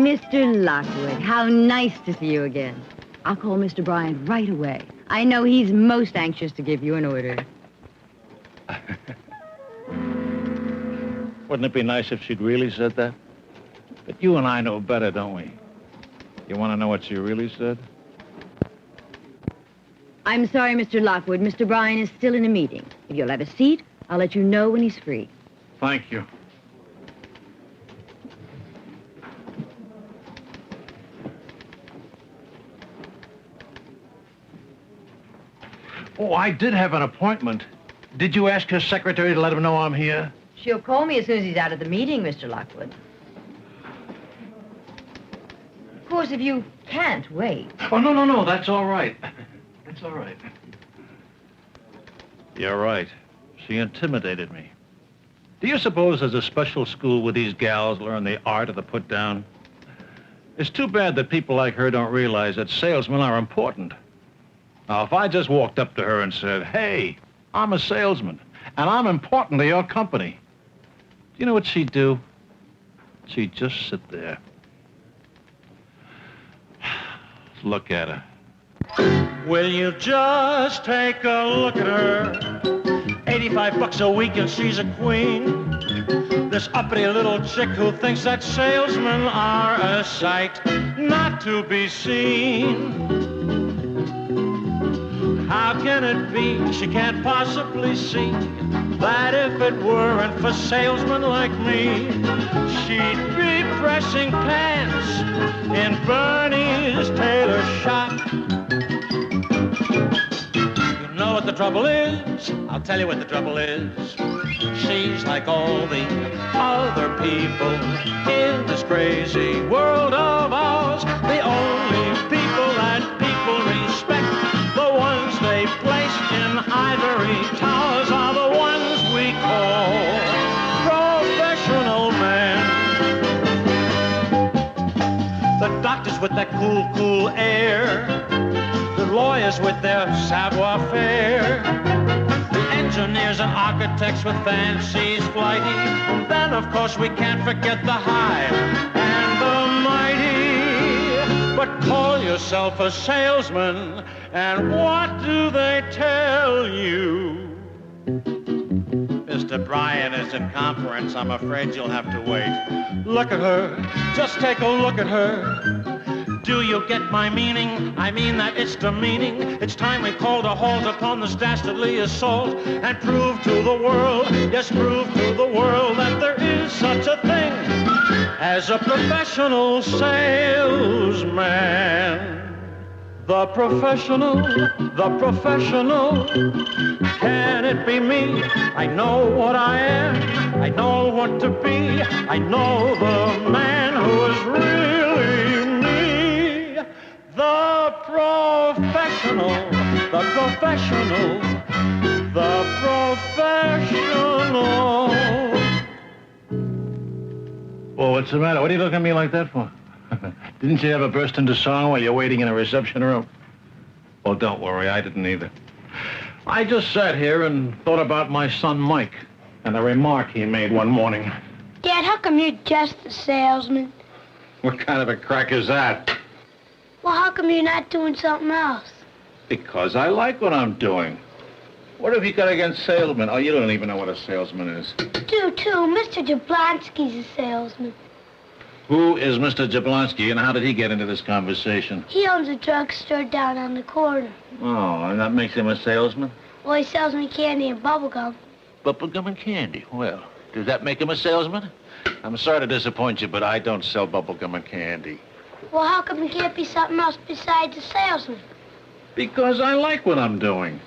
Mr. Lockwood, how nice to see you again. I'll call Mr. Bryan right away. I know he's most anxious to give you an order. Wouldn't it be nice if she'd really said that? But you and I know better, don't we? You want to know what she really said? I'm sorry, Mr. Lockwood. Mr. Bryan is still in a meeting. If you'll have a seat, I'll let you know when he's free. Thank you. Oh, I did have an appointment. Did you ask her secretary to let him know I'm here? She'll call me as soon as he's out of the meeting, Mr. Lockwood. Of course, if you can't wait. Oh, no, that's all right. That's all right. You're right. She intimidated me. Do you suppose there's a special school where these gals learn the art of the put-down? It's too bad that people like her don't realize that salesmen are important. Now, if I just walked up to her and said, hey, I'm a salesman, and I'm important to your company, do you know what she'd do? She'd just sit there. Look at her. Will you just take a look at her? 85 bucks a week and she's a queen. This uppity little chick who thinks that salesmen are a sight not to be seen. How can it be she can't possibly see that if it weren't for salesmen like me, she'd be pressing pants in Bernie's tailor shop. You know what the trouble is? I'll tell you what the trouble is. She's like all the other people in this crazy world of ours. The only people that people respect, the ones they place in ivory towers, are the ones we call professional men. The doctors with that cool air, the lawyers with their savoir-faire, the engineers and architects with fancies flighty, and then of course we can't forget the high and the mighty. But call yourself a salesman, and what do they tell you? Mr. Bryan is in conference. I'm afraid you'll have to wait. Look at her. Just take a look at her. Do you get my meaning? I mean that it's demeaning. It's time we called a halt upon this dastardly assault and prove to the world, yes, prove to the world that there is such a thing as a professional salesman. The professional, can it be me? I know what I am, I know what to be, I know the man who is really me. The professional, the professional, the professional. Well, what's the matter? What are you looking at me like that for? Didn't you ever burst into song while you're waiting in a reception room? Well, don't worry, I didn't either. I just sat here and thought about my son, Mike, and a remark he made one morning. Dad, how come you're just a salesman? What kind of a crack is that? Well, how come you're not doing something else? Because I like what I'm doing. What have you got against salesmen? Oh, you don't even know what a salesman is. Do too. Mr. Jablonski's a salesman. Who is Mr. Jablonski, and how did he get into this conversation? He owns a drugstore down on the corner. Oh, and that makes him a salesman? Well, he sells me candy and bubblegum. Bubblegum and candy? Well, does that make him a salesman? I'm sorry to disappoint you, but I don't sell bubblegum and candy. Well, how come he can't be something else besides a salesman? Because I like what I'm doing.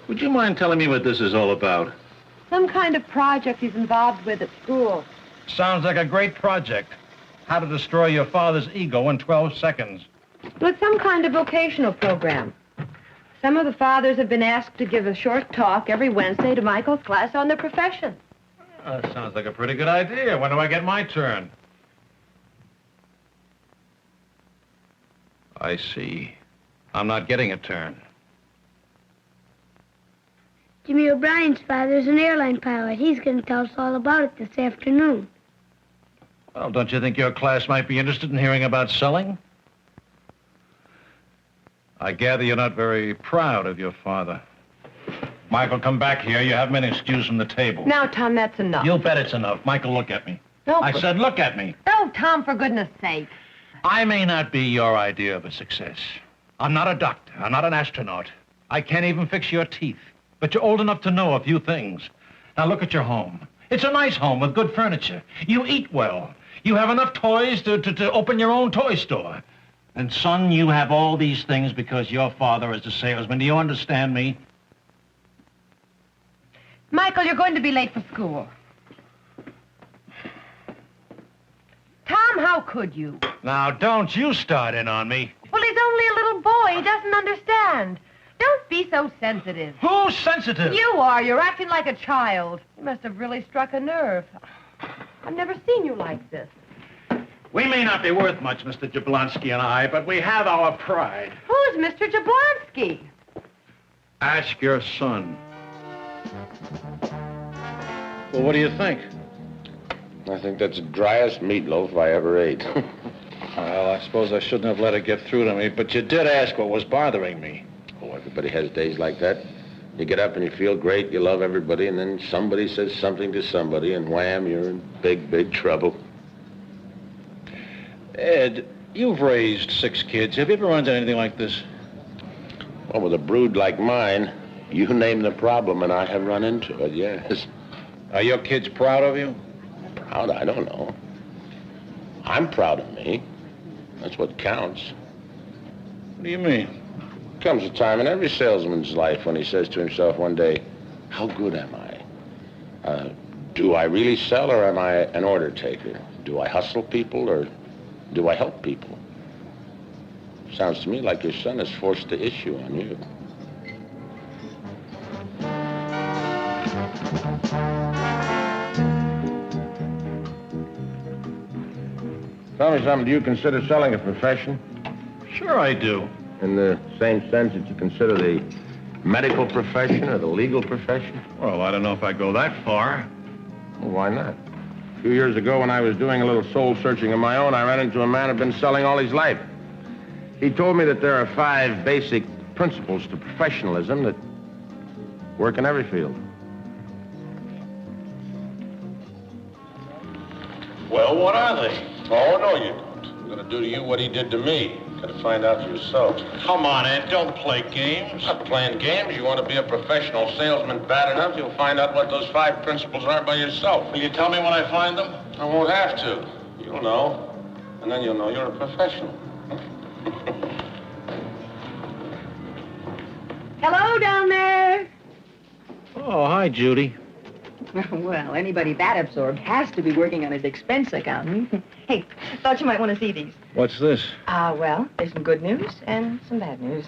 Would you mind telling me what this is all about? Some kind of project he's involved with at school. Sounds like a great project. How to destroy your father's ego in 12 seconds. Well, it's some kind of vocational program. Some of the fathers have been asked to give a short talk every Wednesday to Michael's class on their profession. That sounds like a pretty good idea. When do I get my turn? I see. I'm not getting a turn. Jimmy O'Brien's father's an airline pilot. He's going to tell us all about it this afternoon. Well, don't you think your class might be interested in hearing about selling? I gather you're not very proud of your father. Michael, come back here. You haven't been excused from the table. Now, Tom, that's enough. You bet it's enough. Michael, look at me. No, I said look at me. No, Tom, for goodness sake. I may not be your idea of a success. I'm not a doctor. I'm not an astronaut. I can't even fix your teeth. But you're old enough to know a few things. Now, look at your home. It's a nice home with good furniture. You eat well. You have enough toys to open your own toy store. And, son, you have all these things because your father is a salesman. Do you understand me? Michael, you're going to be late for school. Tom, how could you? Now, don't you start in on me. Well, he's only a little boy. He doesn't understand. Don't be so sensitive. Who's sensitive? You are. You're acting like a child. You must have really struck a nerve. I've never seen you like this. We may not be worth much, Mr. Jablonski and I, but we have our pride. Who's Mr. Jablonski? Ask your son. Well, what do you think? I think that's the driest meatloaf I ever ate. Well, I suppose I shouldn't have let it get through to me, but you did ask what was bothering me. Oh, everybody has days like that. You get up and you feel great, you love everybody, and then somebody says something to somebody, and wham, you're in big, big trouble. Ed, you've raised 6 kids. Have you ever run into anything like this? Well, with a brood like mine, you name the problem, and I have run into it, yes. Are your kids proud of you? Proud? I don't know. I'm proud of me. That's what counts. What do you mean? Comes a time in every salesman's life when he says to himself one day, how good am I? Do I really sell, or am I an order taker? Do I hustle people, or do I help people? Sounds to me like your son is forced the issue on you. Tell me something, do you consider selling a profession? Sure I do. In the same sense that you consider the medical profession or the legal profession? Well, I don't know if I go that far. Well, why not? A few years ago, when I was doing a little soul searching of my own, I ran into a man who'd been selling all his life. He told me that there are 5 basic principles to professionalism that work in every field. Well, what are they? Oh, no, you don't. I'm going to do to you what he did to me. Got to find out for yourself. Come on, Ed, don't play games. I'm not playing games. You want to be a professional salesman bad enough, you'll find out what those 5 principles are by yourself. Will you tell me when I find them? I won't have to. You'll know. And then you'll know you're a professional. Hello down there. Oh, hi, Judy. Well, anybody that absorbed has to be working on his expense account. Hey, thought you might want to see these. What's this? Well, there's some good news and some bad news.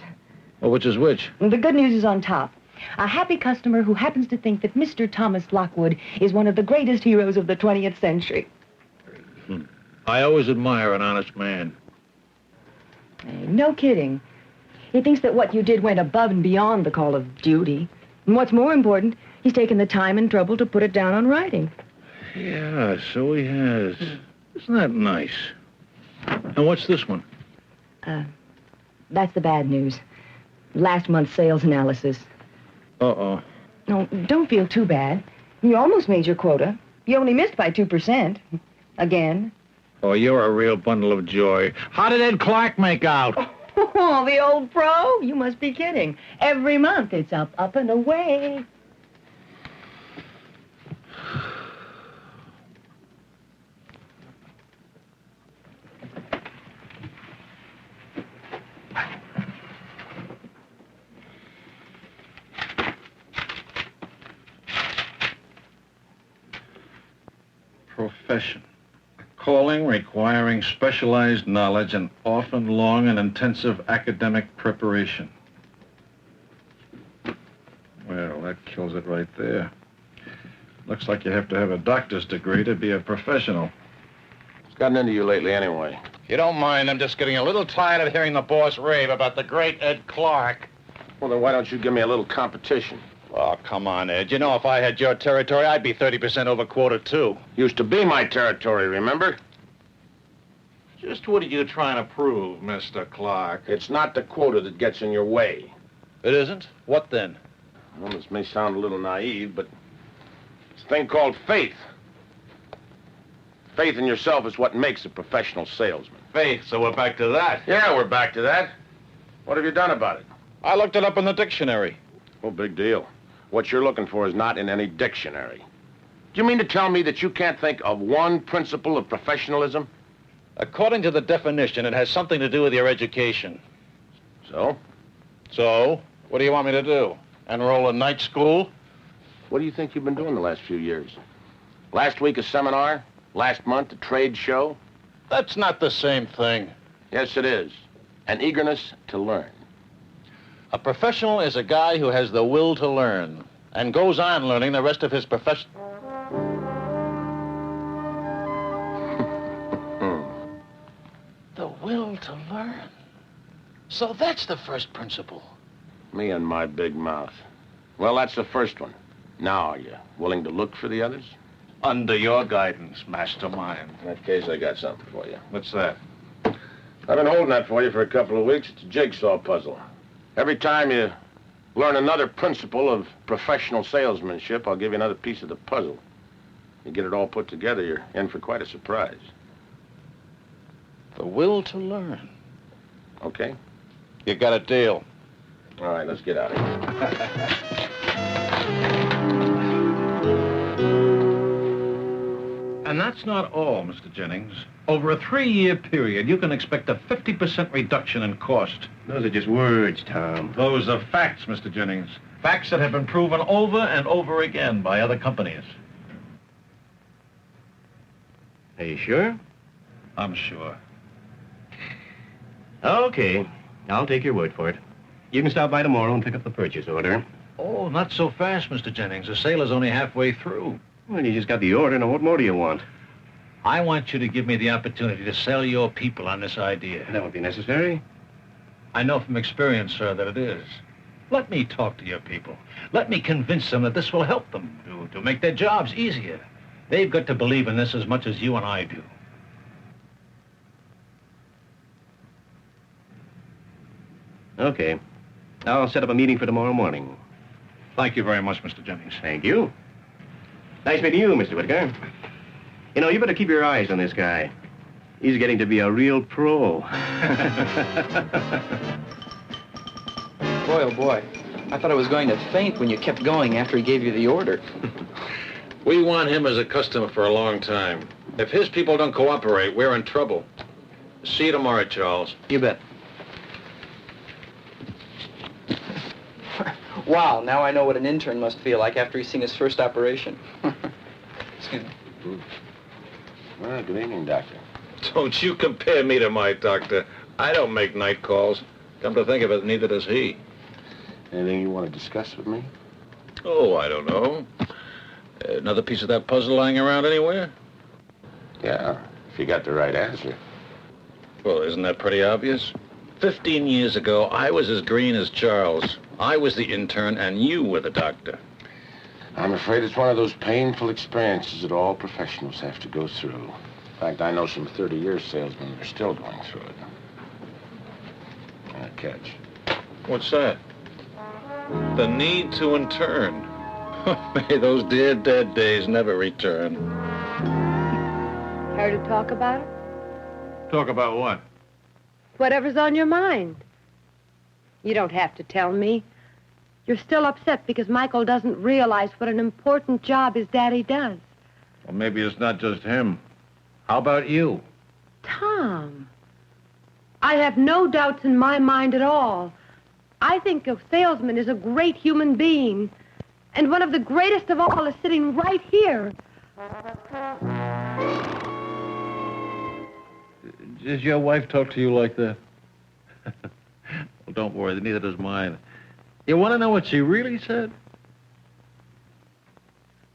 Well, which is which? The good news is on top. A happy customer who happens to think that Mr. Thomas Lockwood is one of the greatest heroes of the 20th century. I always admire an honest man. No kidding. He thinks that what you did went above and beyond the call of duty. And what's more important, he's taken the time and trouble to put it down on writing. Yeah, so he has. Isn't that nice? And what's this one? That's the bad news. Last month's sales analysis. Uh-oh. No, don't feel too bad. You almost made your quota. You only missed by 2%. Again. Oh, you're a real bundle of joy. How did Ed Clark make out? Oh, the old pro? You must be kidding. Every month it's up, up and away. Profession. Calling requiring specialized knowledge and often long and intensive academic preparation. Well, that kills it right there. Looks like you have to have a doctor's degree to be a professional. What's gotten into you lately anyway? If you don't mind, I'm just getting a little tired of hearing the boss rave about the great Ed Clark. Well, then why don't you give me a little competition? Oh, come on, Ed. You know, if I had your territory, I'd be 30% over quota, too. Used to be my territory, remember? Just what are you trying to prove, Mr. Clark? It's not the quota that gets in your way. It isn't? What then? Well, this may sound a little naive, but it's a thing called faith. Faith in yourself is what makes a professional salesman. Faith, so we're back to that. Yeah, we're back to that. What have you done about it? I looked it up in the dictionary. Well, big deal. What you're looking for is not in any dictionary. Do you mean to tell me that you can't think of one principle of professionalism? According to the definition, it has something to do with your education. So? So, what do you want me to do? Enroll in night school? What do you think you've been doing the last few years? Last week a seminar? Last month a trade show? That's not the same thing. Yes, it is. An eagerness to learn. A professional is a guy who has the will to learn and goes on learning the rest of his profession. The will to learn. So that's the first principle. Me and my big mouth. Well, that's the first one. Now, are you willing to look for the others? Under your guidance, mastermind. In that case, I got something for you. What's that? I've been holding that for you for a couple of weeks. It's a jigsaw puzzle. Every time you learn another principle of professional salesmanship, I'll give you another piece of the puzzle. You get it all put together, you're in for quite a surprise. The will to learn. Okay? You got a deal. All right, let's get out of here. And that's not all, Mr. Jennings. Over a 3-year period, you can expect a 50% reduction in cost. Those are just words, Tom. Those are facts, Mr. Jennings. Facts that have been proven over and over again by other companies. Are you sure? I'm sure. Okay. I'll take your word for it. You can stop by tomorrow and pick up the purchase order. Oh, not so fast, Mr. Jennings. The sale is only halfway through. Well, you just got the order. Now, what more do you want? I want you to give me the opportunity to sell your people on this idea. That would be necessary. I know from experience, sir, that it is. Let me talk to your people. Let me convince them that this will help them to make their jobs easier. They've got to believe in this as much as you and I do. Okay. I'll set up a meeting for tomorrow morning. Thank you very much, Mr. Jennings. Thank you. Nice meeting you, Mr. Whitaker. You know, you better keep your eyes on this guy. He's getting to be a real pro. Boy, oh boy. I thought I was going to faint when you kept going after he gave you the order. We want him as a customer for a long time. If his people don't cooperate, we're in trouble. See you tomorrow, Charles. You bet. Wow, now I know what an intern must feel like after he's seen his first operation. Excuse me. Well, good evening, Doctor. Don't you compare me to my doctor. I don't make night calls. Come to think of it, neither does he. Anything you want to discuss with me? Oh, I don't know. Another piece of that puzzle lying around anywhere? Yeah, if you got the right answer. Well, isn't that pretty obvious? 15 years ago, I was as green as Charles. I was the intern, and you were the doctor. I'm afraid it's one of those painful experiences that all professionals have to go through. In fact, I know some 30-year salesmen that are still going through it. And a catch. What's that? The need to intern. May those dear dead days never return. Care to talk about it? Talk about what? Whatever's on your mind. You don't have to tell me. You're still upset because Michael doesn't realize what an important job his daddy does. Well, maybe it's not just him. How about you? Tom, I have no doubts in my mind at all. I think a salesman is a great human being, and one of the greatest of all is sitting right here. Does your wife talk to you like that? Well, don't worry, neither does mine. You want to know what she really said?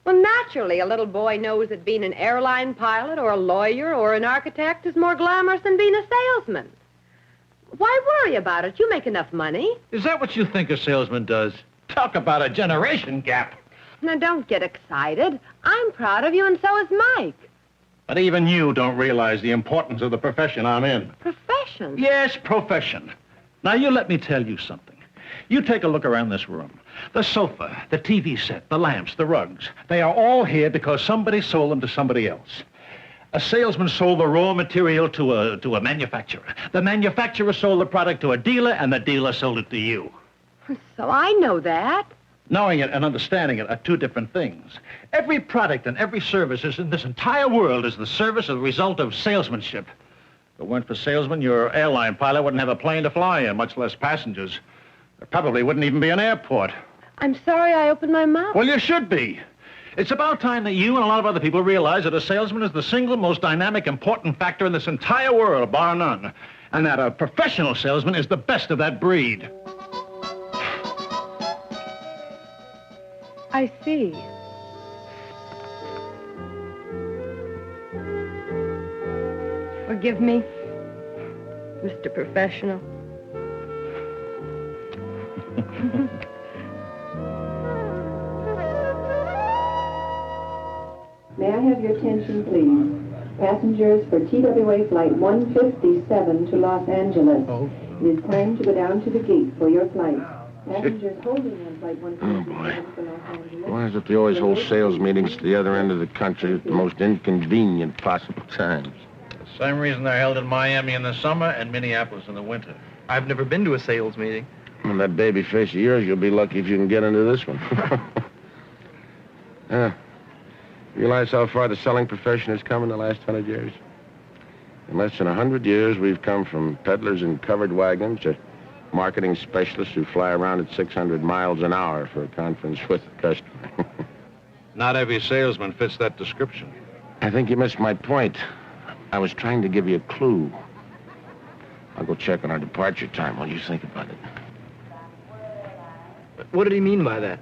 Well, naturally, a little boy knows that being an airline pilot or a lawyer or an architect is more glamorous than being a salesman. Why worry about it? You make enough money. Is that what you think a salesman does? Talk about a generation gap. Now, don't get excited. I'm proud of you, and so is Mike. But even you don't realize the importance of the profession I'm in. Profession? Yes, profession. Now, you let me tell you something. You take a look around this room. The sofa, the TV set, the lamps, the rugs, they are all here because somebody sold them to somebody else. A salesman sold the raw material to a manufacturer. The manufacturer sold the product to a dealer, and the dealer sold it to you. So I know that. Knowing it and understanding it are two different things. Every product and every service in this entire world is the service as a result of salesmanship. If it weren't for salesmen, your airline pilot wouldn't have a plane to fly in, much less passengers. There probably wouldn't even be an airport. I'm sorry I opened my mouth. Well, you should be. It's about time that you and a lot of other people realize that a salesman is the single most dynamic, important factor in this entire world, bar none. And that a professional salesman is the best of that breed. I see. Forgive me, Mr. Professional. May I have your attention, please? Passengers for TWA Flight 157 to Los Angeles. It is time to go down to the gate for your flight. Passengers holding on Flight 157 to Los Angeles. Why is it they always hold sales meetings at the other end of the country at the most inconvenient possible times? The same reason they're held in Miami in the summer and Minneapolis in the winter. I've never been to a sales meeting. On that baby face of yours, you'll be lucky if you can get into this one. Realize how far the selling profession has come in the last 100 years? In less than 100 years, we've come from peddlers in covered wagons to marketing specialists who fly around at 600 miles an hour for a conference with the customer. Not every salesman fits that description. I think you missed my point. I was trying to give you a clue. I'll go check on our departure time while you think about it. What did he mean by that?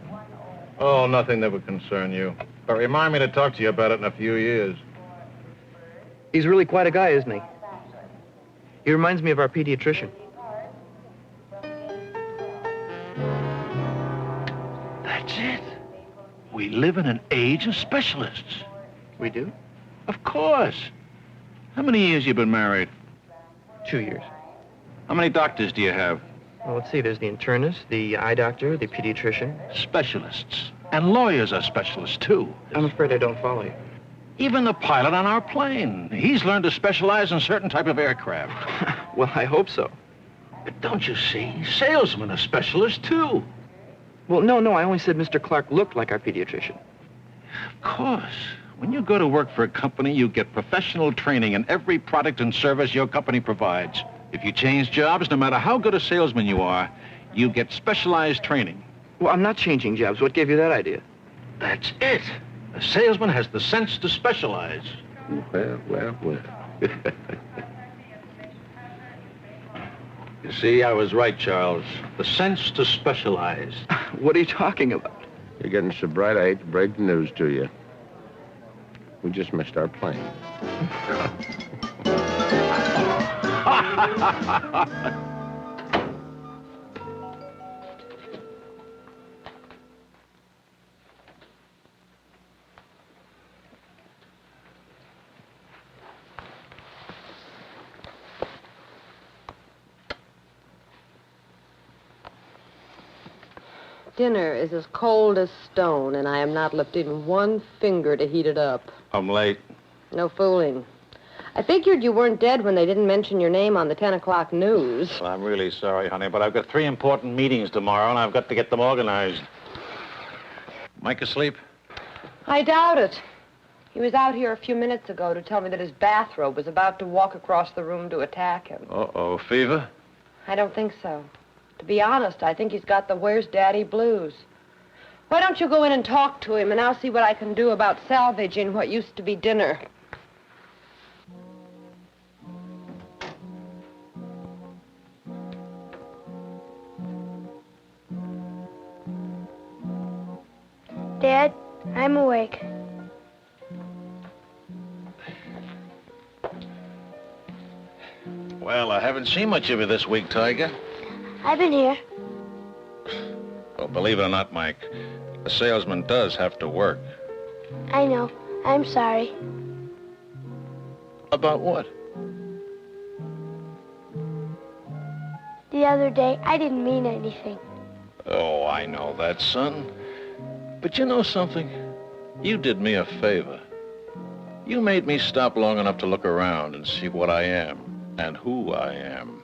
Oh, nothing that would concern you. But remind me to talk to you about it in a few years. He's really quite a guy, isn't he? He reminds me of our pediatrician. That's it. We live in an age of specialists. We do? Of course. How many years you been married? 2 years. How many doctors do you have? Well, let's see. There's the internist, the eye doctor, the pediatrician. Specialists. And lawyers are specialists, too. I'm afraid I don't follow you. Even the pilot on our plane. He's learned to specialize in certain type of aircraft. Well, I hope so. But don't you see? Salesmen are specialists, too. Well, no, I only said Mr. Clark looked like our pediatrician. Of course. When you go to work for a company, you get professional training in every product and service your company provides. If you change jobs, no matter how good a salesman you are, you get specialized training. Well, I'm not changing jobs. What gave you that idea? That's it. A salesman has the sense to specialize. Well. You see, I was right, Charles. The sense to specialize. What are you talking about? You're getting so bright, I hate to break the news to you. We just missed our plane. Dinner is as cold as stone, and I am not lifting one finger to heat it up. I'm late. No fooling. I figured you weren't dead when they didn't mention your name on the 10 o'clock news. Well, I'm really sorry, honey, but I've got 3 important meetings tomorrow, and I've got to get them organized. Mike asleep? I doubt it. He was out here a few minutes ago to tell me that his bathrobe was about to walk across the room to attack him. Uh-oh, fever? I don't think so. To be honest, I think he's got the where's daddy blues. Why don't you go in and talk to him, and I'll see what I can do about salvaging what used to be dinner. Dad, I'm awake. Well, I haven't seen much of you this week, Tiger. I've been here. Well, believe it or not, Mike, a salesman does have to work. I know. I'm sorry. About what? The other day, I didn't mean anything. Oh, I know that, son. But you know something? You did me a favor. You made me stop long enough to look around and see what I am and who I am.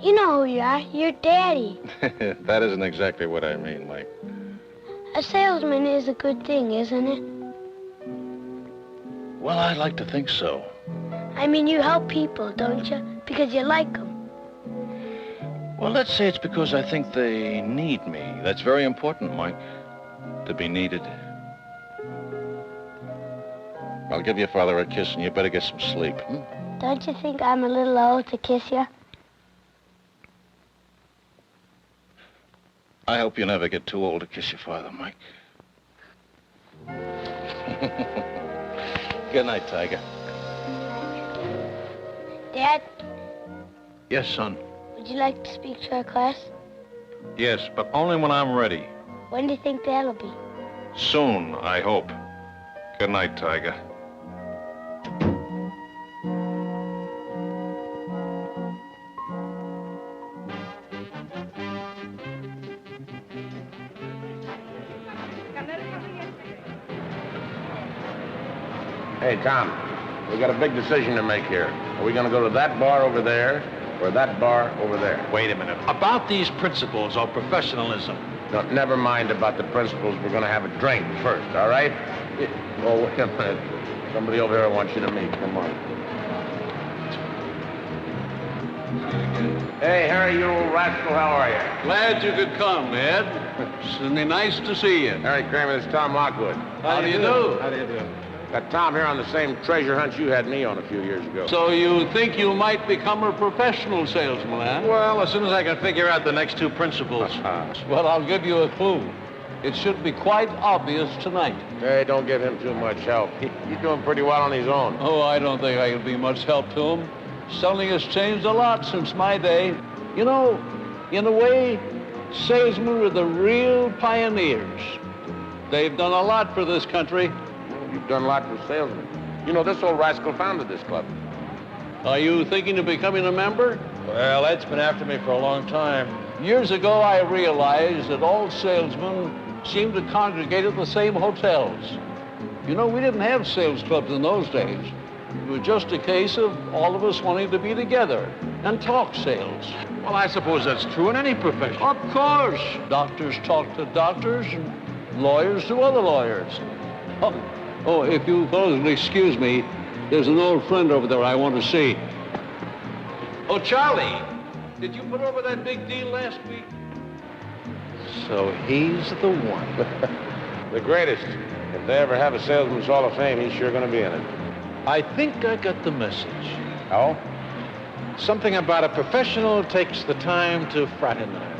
You know who you are. You're Daddy. That isn't exactly what I mean, Mike. A salesman is a good thing, isn't it? Well, I like to think so. I mean, you help people, don't you? Because you like them. Well, let's say it's because I think they need me. That's very important, Mike, to be needed. I'll give your father a kiss, and you better get some sleep. Don't you think I'm a little old to kiss you? I hope you never get too old to kiss your father, Mike. Good night, Tiger. Dad, Yes, son. would you like to speak to our class? Yes, but only when I'm ready. When do you think that'll be? Soon, I hope. Good night, Tiger. Hey, Tom, we got a big decision to make here. Are we going to go to that bar over there or that bar over there? Wait a minute. About these principles of professionalism. No, never mind about the principles. We're going to have a drink first, all right? Oh, wait a minute. Somebody over here wants you to meet. Come on. Hey, Harry, you old rascal, how are you? Glad you could come, Ed. It's nice to see you. Harry Kramer, this is Tom Lockwood. How do you do? How do you do? Got Tom here on the same treasure hunt you had me on a few years ago. So you think you might become a professional salesman, huh? Well, as soon as I can figure out the next two principles. Well, I'll give you a clue. It should be quite obvious tonight. Hey, don't give him too much help. He's doing pretty well on his own. Oh, I don't think I can be much help to him. Selling has changed a lot since my day. You know, in a way, salesmen are the real pioneers. They've done a lot for this country. You've done a lot for salesmen. You know, this old rascal founded this club. Are you thinking of becoming a member? Well, Ed's been after me for a long time. Years ago, I realized that all salesmen seemed to congregate at the same hotels. You know, we didn't have sales clubs in those days. It was just a case of all of us wanting to be together and talk sales. Well, I suppose that's true in any profession. Of course. Doctors talk to doctors and lawyers to other lawyers. Oh, if you fellows will excuse me, there's an old friend over there I want to see. Oh, Charlie, did you put over that big deal last week? So he's the one. The greatest. If they ever have a Salesman's Hall of Fame, he's sure going to be in it. I think I got the message. Oh? Something about a professional takes the time to fraternize.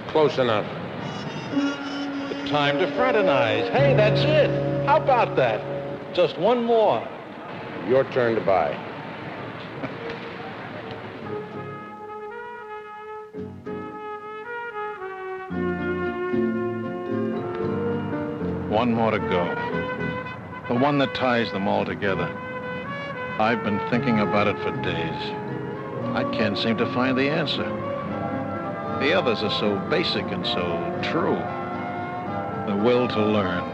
Close enough. The time to fraternize. Hey, that's it. How about that? Just one more. Your turn to buy. One more to go. The one that ties them all together. I've been thinking about it for days. I can't seem to find the answer. The others are so basic and so true. The will to learn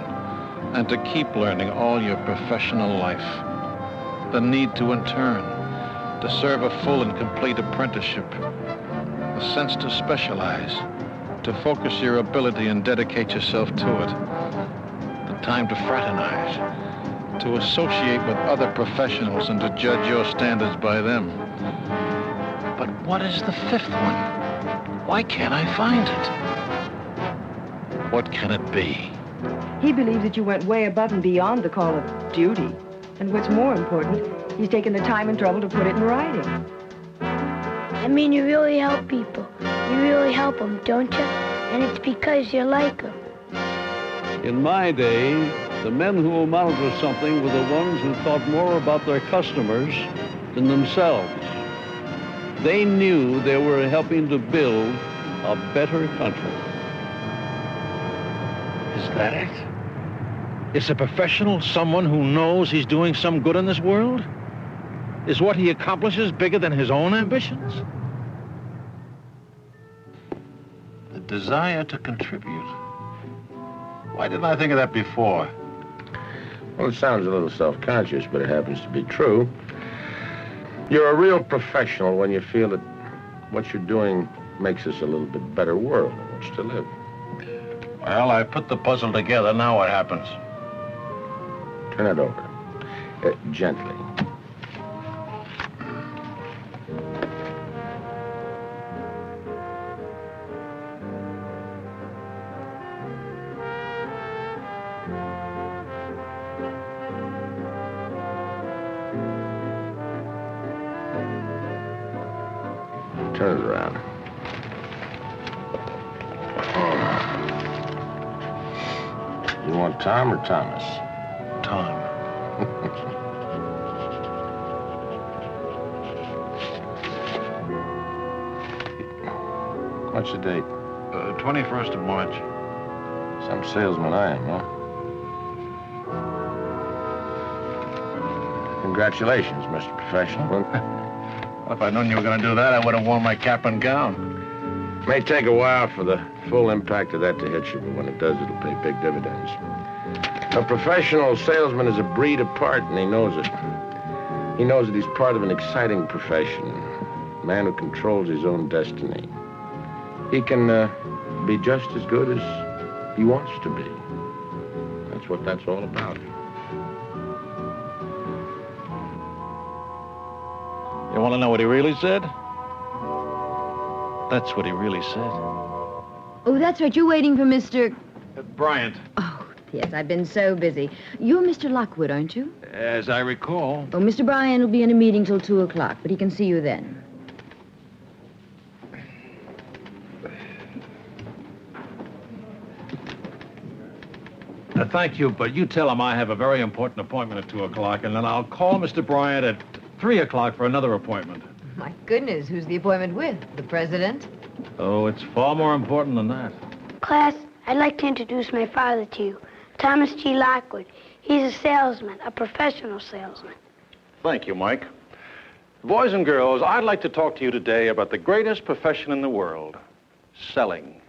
and to keep learning all your professional life. The need to intern, to serve a full and complete apprenticeship. The sense to specialize, to focus your ability and dedicate yourself to it. The time to fraternize, to associate with other professionals and to judge your standards by them. But what is the fifth one? Why can't I find it? What can it be? He believes that you went way above and beyond the call of duty. And what's more important, he's taken the time and trouble to put it in writing. I mean, you really help people. You really help them, don't you? And it's because you like them. In my day, the men who amounted to something were the ones who thought more about their customers than themselves. They knew they were helping to build a better country. Is that it? Is a professional someone who knows he's doing some good in this world? Is what he accomplishes bigger than his own ambitions? The desire to contribute. Why didn't I think of that before? Well, it sounds a little self-conscious, but it happens to be true. You're a real professional when you feel that what you're doing makes us a little bit better world in which to live. Well, I put the puzzle together. Now what happens? Turn it over. Gently. Turn it around. You want Tom or Thomas? Tom. What's the date? 21st of March. Some salesman I am, huh? Congratulations, Mr. Professional. Well, if I'd known you were going to do that, I would have worn my cap and gown. May take a while for the full impact of that to hit you, but when it does, it'll pay big dividends. A professional salesman is a breed apart, and he knows it. He knows that he's part of an exciting profession, a man who controls his own destiny. He can be just as good as he wants to be. That's what that's all about. You want to know what he really said? That's what he really said. Oh, that's right. You're waiting for Mr. Bryant. Oh, yes, I've been so busy. You're Mr. Lockwood, aren't you? As I recall. Oh, Mr. Bryan will be in a meeting till 2 o'clock, but he can see you then. Thank you, but you tell him I have a very important appointment at 2 o'clock, and then I'll call Mr. Bryant at 3 o'clock for another appointment. My goodness, who's the appointment with? The president? Oh, it's far more important than that. Class, I'd like to introduce my father to you, Thomas G. Lockwood. He's a salesman, a professional salesman. Thank you, Mike. Boys and girls, I'd like to talk to you today about the greatest profession in the world, selling.